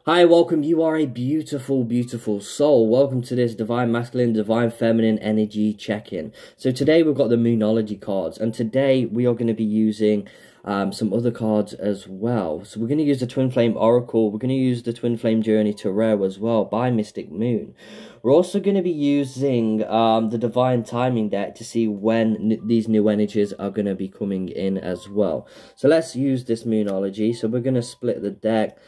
Hi, welcome. You are a beautiful, beautiful soul. Welcome to this Divine Masculine, Divine Feminine energy check-in. So today we've got the Moonology cards, and today we are going to be using some other cards as well. So we're going to use the Twin Flame Oracle. We're going to use the Twin Flame Journey Tarot as well by Mystic Moon. We're also going to be using the Divine Timing deck to see when these new energies are going to be coming in as well. So let's use this Moonology. So we're going to split the deck.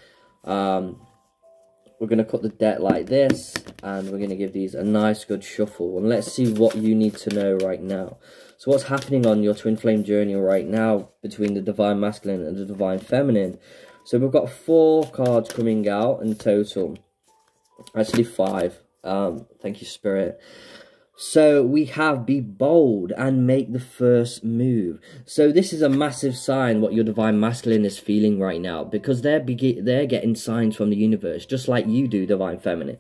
We're going to cut the deck like this, and we're going to give these a nice good shuffle, and let's see what you need to know right now. So what's happening on your Twin Flame journey right now between the Divine Masculine and the Divine Feminine? So we've got 4 cards coming out in total, actually 5. Thank you, Spirit. So we have be bold and make the first move. So this is a massive sign what your Divine Masculine is feeling right now, because they're getting signs from the universe, just like you do, Divine Feminine.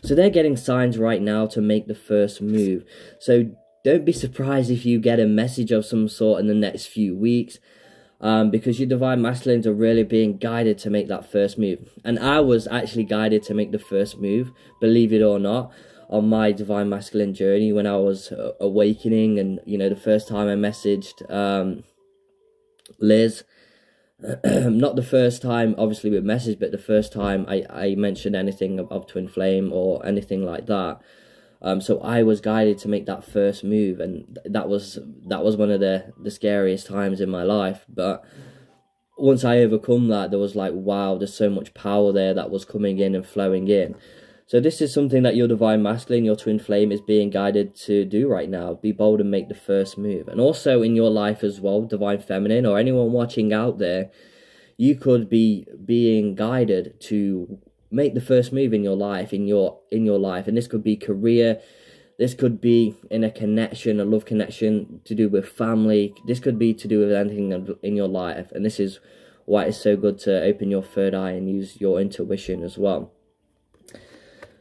So they're getting signs right now to make the first move. So don't be surprised if you get a message of some sort in the next few weeks, because your Divine Masculines are really being guided to make that first move. And I was actually guided to make the first move, believe it or not, on my Divine Masculine journey when I was awakening. And you know, the first time I messaged Liz, not the first time obviously with message, but the first time I mentioned anything of Twin Flame or anything like that. So I was guided to make that first move, and that was one of the scariest times in my life. But once I overcome that, there was like, wow, there's so much power there that was coming in and flowing in. So this is something that your Divine Masculine, your Twin Flame, is being guided to do right now. Be bold and make the first move. And also in your life as well, Divine Feminine, or anyone watching out there, you could be being guided to make the first move in your life, in your life. And this could be career, this could be in a connection, a love connection, to do with family. This could be to do with anything in your life. And this is why it's so good to open your third eye and use your intuition as well.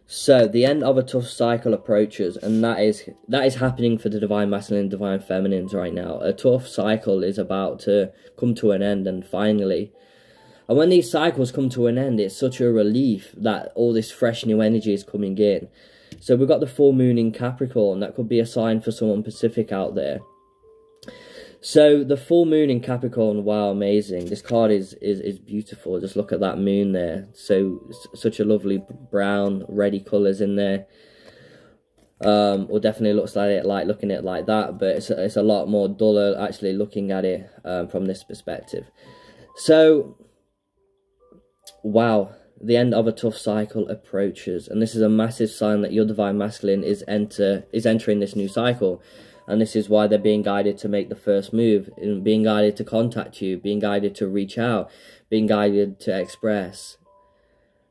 So the end of a tough cycle approaches, and that is happening for the Divine Masculine and Divine Feminines right now. A tough cycle is about to come to an end, and finally. And when these cycles come to an end, it's such a relief that all this fresh new energy is coming in. So we've got the full moon in Capricorn. That could be a sign for someone Pacific out there. So the full moon in Capricorn, wow, amazing. This card is beautiful. Just look at that moon there. So such a lovely brown, reddy colours in there. Or definitely looks like looking at it like that, but it's a lot more duller actually looking at it from this perspective. So wow, the end of a tough cycle approaches, and this is a massive sign that your Divine Masculine is entering this new cycle. And this is why they're being guided to make the first move, and being guided to contact you, being guided to reach out, being guided to express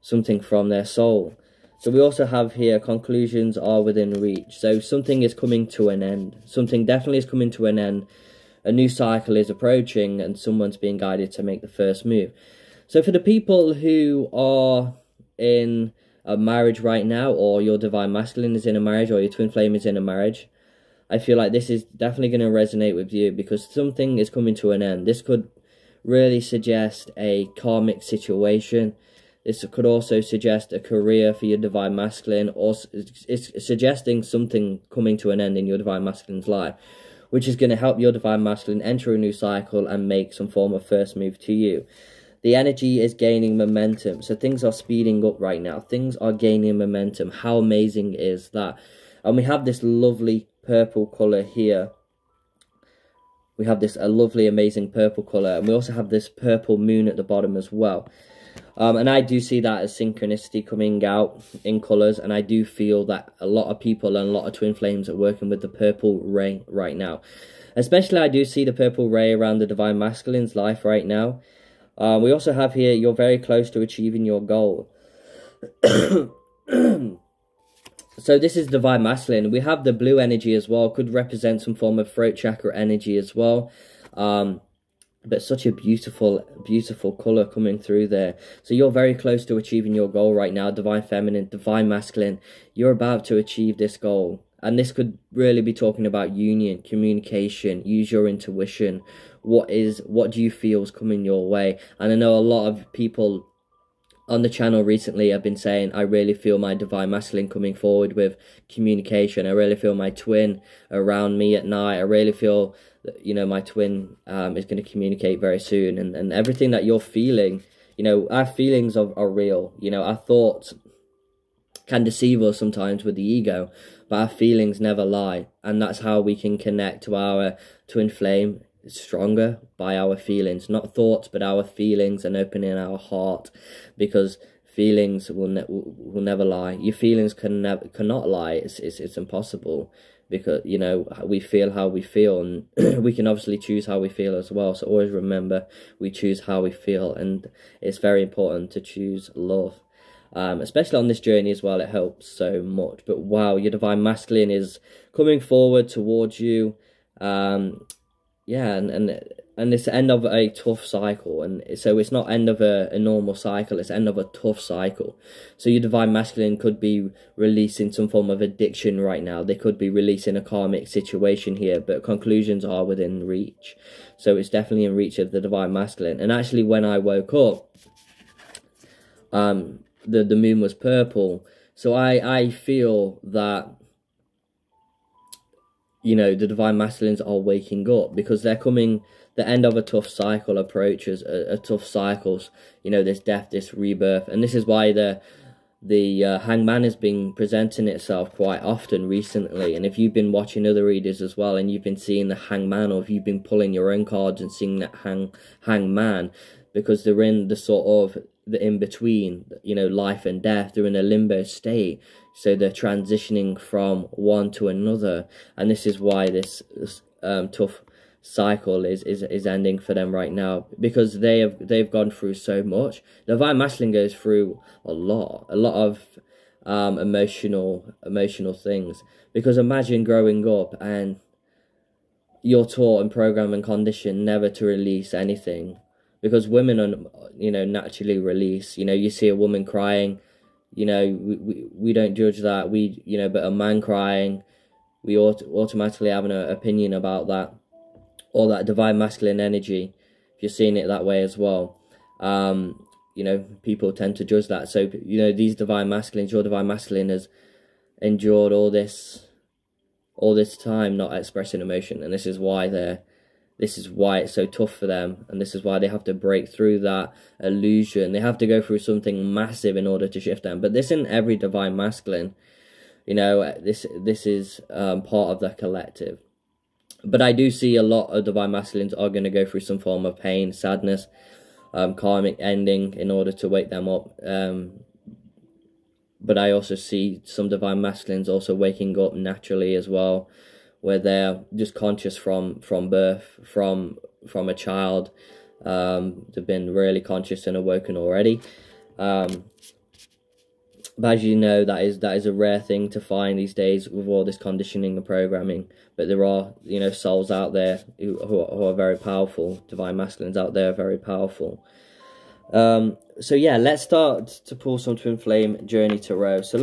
something from their soul. So we also have here, conclusions are within reach. So something is coming to an end. Something definitely is coming to an end. A new cycle is approaching, and someone's being guided to make the first move. So for the people who are in a marriage right now, or your Divine Masculine is in a marriage, or your Twin Flame is in a marriage, I feel like this is definitely going to resonate with you, because something is coming to an end. This could really suggest a karmic situation. This could also suggest a career for your Divine Masculine, or it's suggesting something coming to an end in your Divine Masculine's life, which is going to help your Divine Masculine enter a new cycle and make some form of first move to you. The energy is gaining momentum, so things are speeding up right now. Things are gaining momentum. How amazing is that? And we have this lovely purple colour here. We have this lovely, amazing purple colour, and we also have this purple moon at the bottom as well. And I do see that as synchronicity coming out in colours, and I do feel that a lot of people and a lot of Twin Flames are working with the purple ray right now. Especially, I do see the purple ray around the Divine Masculine's life right now. We also have here, you're very close to achieving your goal. So this is Divine Masculine. We have the blue energy as well. Could represent some form of throat chakra energy as well. But such a beautiful, beautiful colour coming through there. So you're very close to achieving your goal right now, Divine Feminine, Divine Masculine. You're about to achieve this goal. And this could really be talking about union, communication, use your intuition. What do you feel is coming your way? And I know a lot of people on the channel recently, I've been saying I really feel my divine masculine coming forward with communication. I really feel my twin around me at night. I really feel that, you know, my twin is going to communicate very soon. And everything that you're feeling, you know, our feelings are real. You know, our thoughts can deceive us sometimes with the ego, but our feelings never lie. And that's how we can connect to our twin flame stronger, by our feelings, not thoughts, but our feelings, and opening our heart, because feelings will never lie. Your feelings cannot lie. It's impossible, because, you know, we feel how we feel, and we can obviously choose how we feel as well. So always remember, we choose how we feel, and it's very important to choose love. Especially on this journey as well, it helps so much. But wow, your divine masculine is coming forward towards you. Yeah, and it's the end of a tough cycle, and so it's not end of a normal cycle, it's end of a tough cycle. So your divine masculine could be releasing some form of addiction right now. They could be releasing a karmic situation here, but conclusions are within reach. So it's definitely in reach of the divine masculine. And actually, when I woke up, the moon was purple. So I feel that, you know, the divine masculines are waking up, because they're coming, the end of a tough cycle approaches, a tough cycles, you know, this death, this rebirth. And this is why the hangman has been presenting itself quite often recently. And if you've been watching other readers as well, and you've been seeing the hangman, or if you've been pulling your own cards and seeing that hangman, because they're in the sort of the in-between, you know, life and death. They're in a limbo state, so they're transitioning from one to another. And this is why this tough cycle is ending for them right now, because they've gone through so much. The divine masculine goes through a lot of emotional things, because imagine growing up and you're taught and programmed and conditioned never to release anything. Because women are, you know, naturally release. You know, you see a woman crying, you know, we don't judge that. You know, but a man crying, we automatically have an opinion about that. Or that divine masculine energy, if you're seeing it that way as well. You know, people tend to judge that. So, you know, these divine masculines, your divine masculine has endured all this time not expressing emotion. And this is why it's so tough for them, and this is why they have to break through that illusion. They have to go through something massive in order to shift them. But this isn't every divine masculine, you know. This is part of the collective. But I do see a lot of divine masculines are going to go through some form of pain, sadness, karmic ending in order to wake them up. But I also see some divine masculines also waking up naturally as well, where they're just conscious from birth, from a child. They've been really conscious and awoken already. But as you know, that is a rare thing to find these days with all this conditioning and programming. But there are, you know, souls out there who are very powerful. Divine masculines out there are very powerful. So yeah, let's start to pull some twin flame journey tarot. So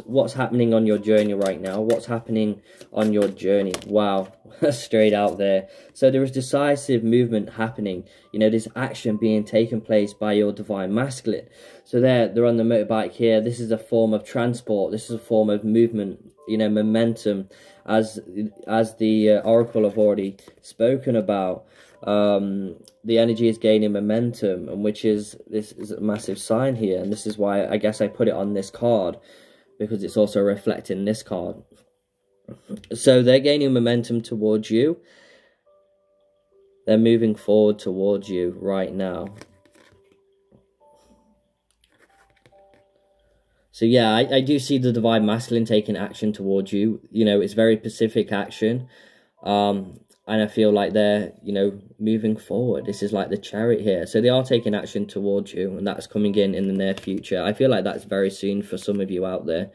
what's happening on your journey right now? What's happening on your journey? Wow, straight out there. So there is decisive movement happening. You know, there's action being taken place by your divine masculine. So they're on the motorbike here. This is a form of transport. This is a form of movement, you know, momentum, as the oracle have already spoken about. The energy is gaining momentum, and this is a massive sign here. And this is why I guess I put it on this card, because it's also reflecting this card. So they're gaining momentum towards you. They're moving forward towards you right now. So yeah, I do see the divine masculine taking action towards you. You know, it's very specific action. And I feel like they're, you know, moving forward. This is like the Chariot here. So they are taking action towards you, and that's coming in the near future. I feel like that's very soon for some of you out there.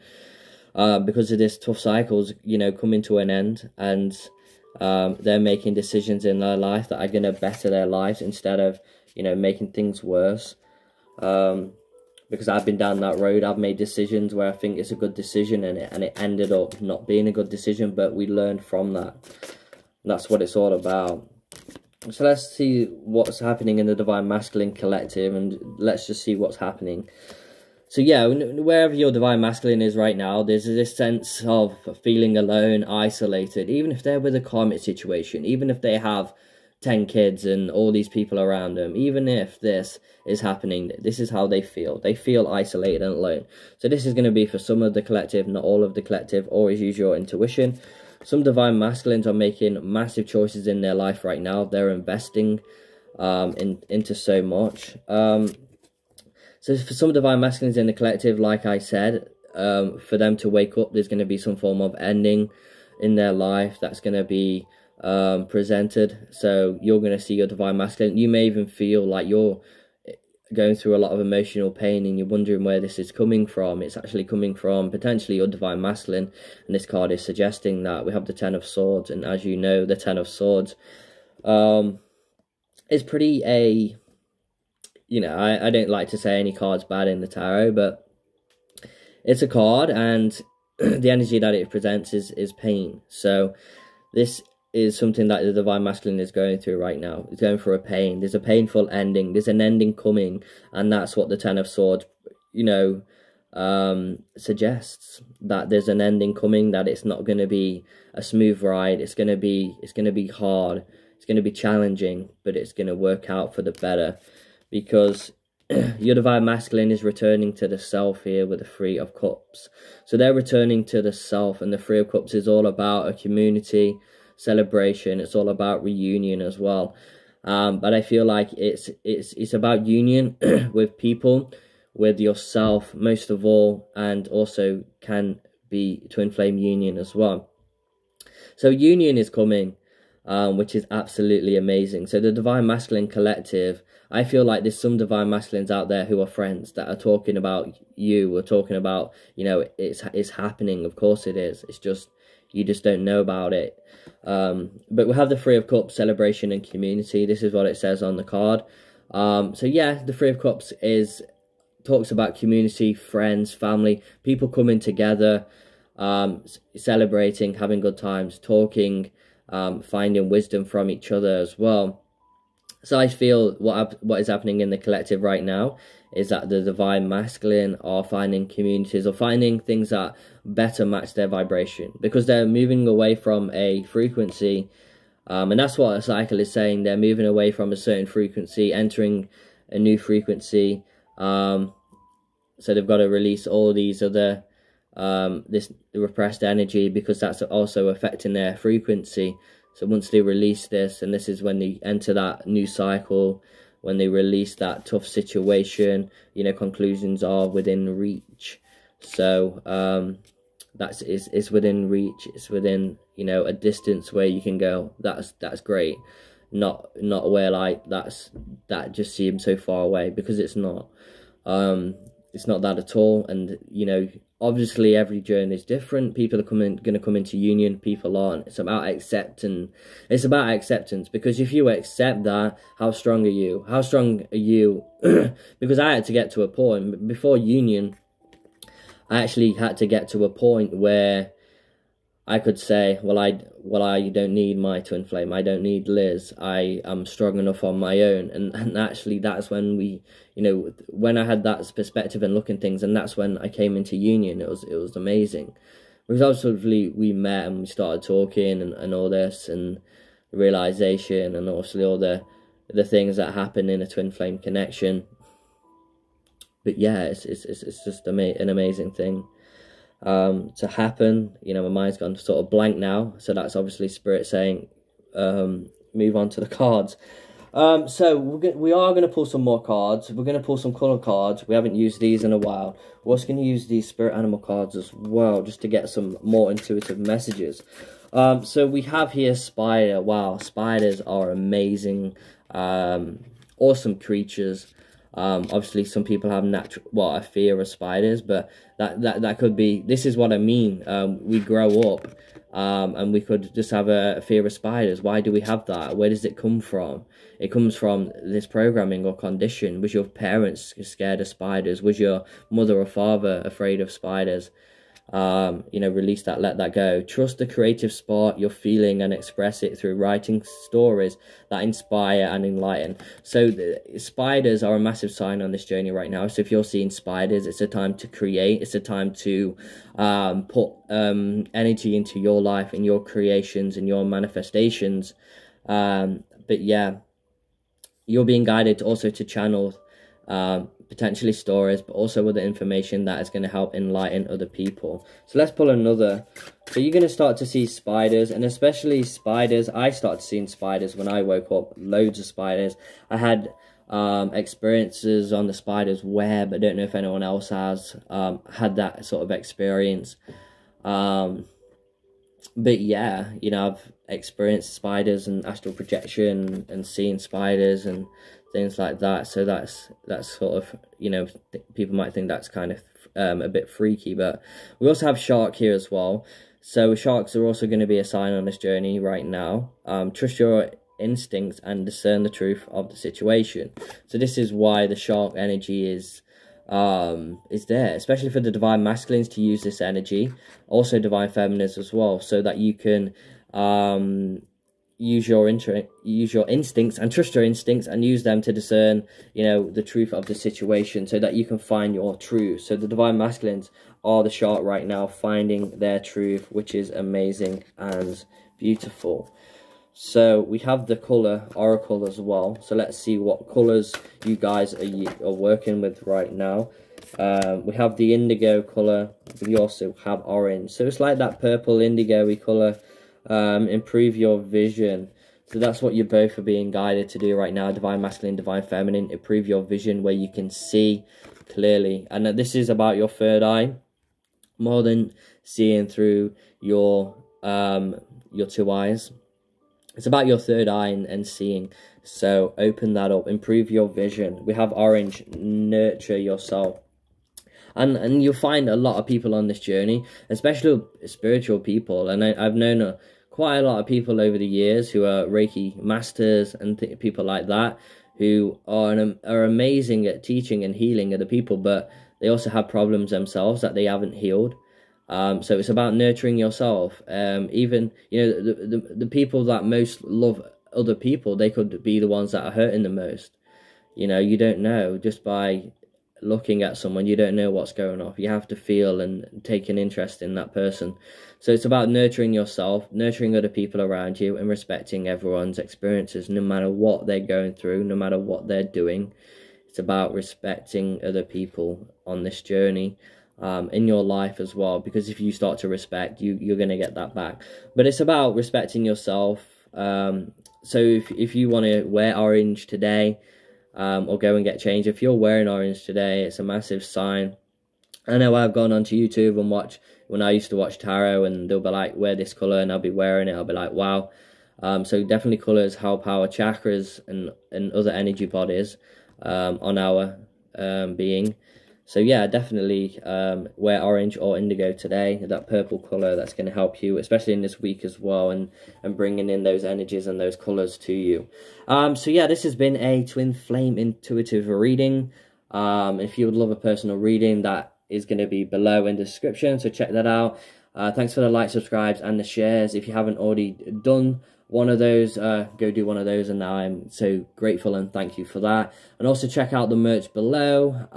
Because of this tough cycles, you know, coming to an end. And they're making decisions in their life that are going to better their lives instead of, you know, making things worse. Because I've been down that road. I've made decisions where I think it's a good decision, and it ended up not being a good decision, but we learned from that. That's what it's all about. So let's see what's happening in the Divine Masculine collective, and let's just see what's happening. So yeah, wherever your Divine Masculine is right now, there's this sense of feeling alone, isolated, even if they're with a karmic situation, even if they have 10 kids and all these people around them, even if this is happening, this is how they feel. They feel isolated and alone. So this is going to be for some of the collective, not all of the collective. Always use your intuition. Some Divine Masculines are making massive choices in their life right now. They're investing into so much. So for some Divine Masculines in the collective, like I said, for them to wake up, there's going to be some form of ending in their life that's going to be presented. So you're going to see your Divine Masculine. You may even feel like you're going through a lot of emotional pain and you're wondering where this is coming from. It's actually coming from potentially your Divine Masculine, and this card is suggesting that. We have the Ten of Swords, and as you know, the Ten of Swords is pretty you know, I don't like to say any card's bad in the tarot, but it's a card, and the energy that it presents is pain. So this is something that the Divine Masculine is going through right now. It's going through a pain. There's a painful ending. There's an ending coming, and that's what the Ten of Swords, you know, suggests, that there's an ending coming, that it's not going to be a smooth ride. It's going to be hard. It's going to be challenging, but it's going to work out for the better, because your Divine Masculine is returning to the self here with the Three of Cups. So they're returning to the self, and the Three of Cups is all about a community celebration. It's all about reunion as well. But I feel like it's about union with people, with yourself most of all, and also can be twin flame union as well. So union is coming, which is absolutely amazing. So the Divine Masculine collective, I feel like there's some Divine Masculines out there who are friends that are talking about you, or talking about, you know, it's happening. Of course it is. It's just, you just don't know about it. But we have the Three of Cups, celebration and community. This is what it says on the card. So yeah, the Three of Cups talks about community, friends, family, people coming together, celebrating, having good times, talking, finding wisdom from each other as well. So I feel what is happening in the collective right now is that the Divine Masculine are finding communities, or finding things that better match their vibration, because they're moving away from a frequency, and that's what a cycle is saying. They're moving away from a certain frequency, entering a new frequency. So they've got to release all these other this repressed energy, because that's also affecting their frequency. So once they release this, and this is when they enter that new cycle, when they release that tough situation, you know, conclusions are within reach. So it's within reach. It's within, you know, a distance where you can go, that's great. Not where like that just seems so far away, because it's not. It's not that at all. And you know, obviously every journey is different. People are going to come into union, people aren't. It's about acceptance. It's about acceptance, because if you accept that, how strong are you? How strong are you? Because I had to get to a point before union. I actually had to get to a point where I could say, well, I don't need my twin flame. I don't need Liz. I am strong enough on my own. And actually, that's when we, you know, when I had that perspective and look at things, and that's when I came into union. It was amazing, because obviously we met and we started talking and all this, and realization, and obviously all the things that happen in a twin flame connection. But yeah, it's just an amazing thing to happen. You know, my mind's gone sort of blank now, so that's obviously Spirit saying move on to the cards. So we are going to pull some more cards. We're going to pull some colour cards. We haven't used these in a while. We're also going to use these spirit animal cards as well, just to get some more intuitive messages. So we have here spider. Wow, spiders are amazing, awesome creatures. Obviously some people have a fear of spiders, but that could be, this is what I mean. We grow up and we could just have a fear of spiders. Why do we have that? Where does it come from? It comes from this programming or condition. Was your parents scared of spiders? Was your mother or father afraid of spiders? Release that, let that go. Trust the creative spark you're feeling and express it through writing stories that inspire and enlighten. So the spiders are a massive sign on this journey right now. So if you're seeing spiders, it's a time to create. It's a time to put energy into your life and your creations and your manifestations. But yeah, you're being guided also to channel potentially stories, but also other information that is going to help enlighten other people. So let's pull another. So you're going to start to see spiders, and especially spiders. I started seeing spiders when I woke up, loads of spiders. I had experiences on the spider's web. I don't know if anyone else has had that sort of experience. But yeah, I've experienced spiders and astral projection and seeing spiders and things like that. So that's sort of, people might think that's kind of a bit freaky. But we also have shark here as well. So sharks are also going to be a sign on this journey right now. Trust your instincts and discern the truth of the situation. So this is why the shark energy is there, especially for the divine masculines to use this energy, also divine feminines as well, so that you can use your instincts and trust your instincts and use them to discern the truth of the situation, so that you can find your truth. So the divine masculines are the shark right now, finding their truth, which is amazing and beautiful. So we have the color oracle as well. So let's see what colors you guys are working with right now. We have the indigo color. We also have orange. So it's like that purple indigo-y color. Improve your vision. So that's what you both are being guided to do right now. Divine masculine, divine feminine. Improve your vision where you can see clearly. And this is about your third eye, more than seeing through your two eyes. It's about your third eye and seeing. So open that up. Improve your vision. We have orange. Nurture yourself. And you'll find a lot of people on this journey, especially spiritual people. And I've known quite a lot of people over the years who are Reiki masters and people like that, who are amazing at teaching and healing other people, but they also have problems themselves that they haven't healed. So it's about nurturing yourself. Even, the people that most love other people, they could be the ones that are hurting the most. You don't know. Just by looking at someone, you don't know what's going on. You have to feel and take an interest in that person. So it's about nurturing yourself, nurturing other people around you, and respecting everyone's experiences, no matter what they're going through, no matter what they're doing. It's about respecting other people on this journey. In your life as well, because if you start to respect, you're going to get that back. But it's about respecting yourself. So if you want to wear orange today, or go and get changed, if you're wearing orange today, it's a massive sign. I know I've gone onto YouTube and watch, when I used to watch tarot, and they'll be like, wear this color, and I'll be wearing it. I'll be like, wow. So definitely colors help our chakras and other energy bodies on our being. So yeah, definitely wear orange or indigo today, that purple colour. That's going to help you, especially in this week as well, and bringing in those energies and those colours to you. So yeah, this has been a twin flame intuitive reading. If you would love a personal reading, that is going to be below in the description, so check that out. Thanks for the likes, subscribes, and the shares. If you haven't already done one of those, go do one of those, and I'm so grateful and thank you for that. And also check out the merch below.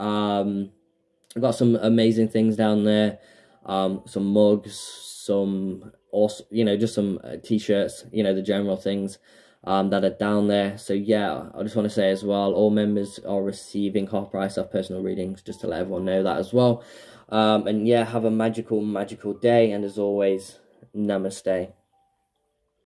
I've got some amazing things down there, some mugs, some also, just some t-shirts, the general things that are down there. So yeah, I just want to say as well, all members are receiving half price off personal readings, just to let everyone know that as well. And yeah, have a magical day, and as always, namaste.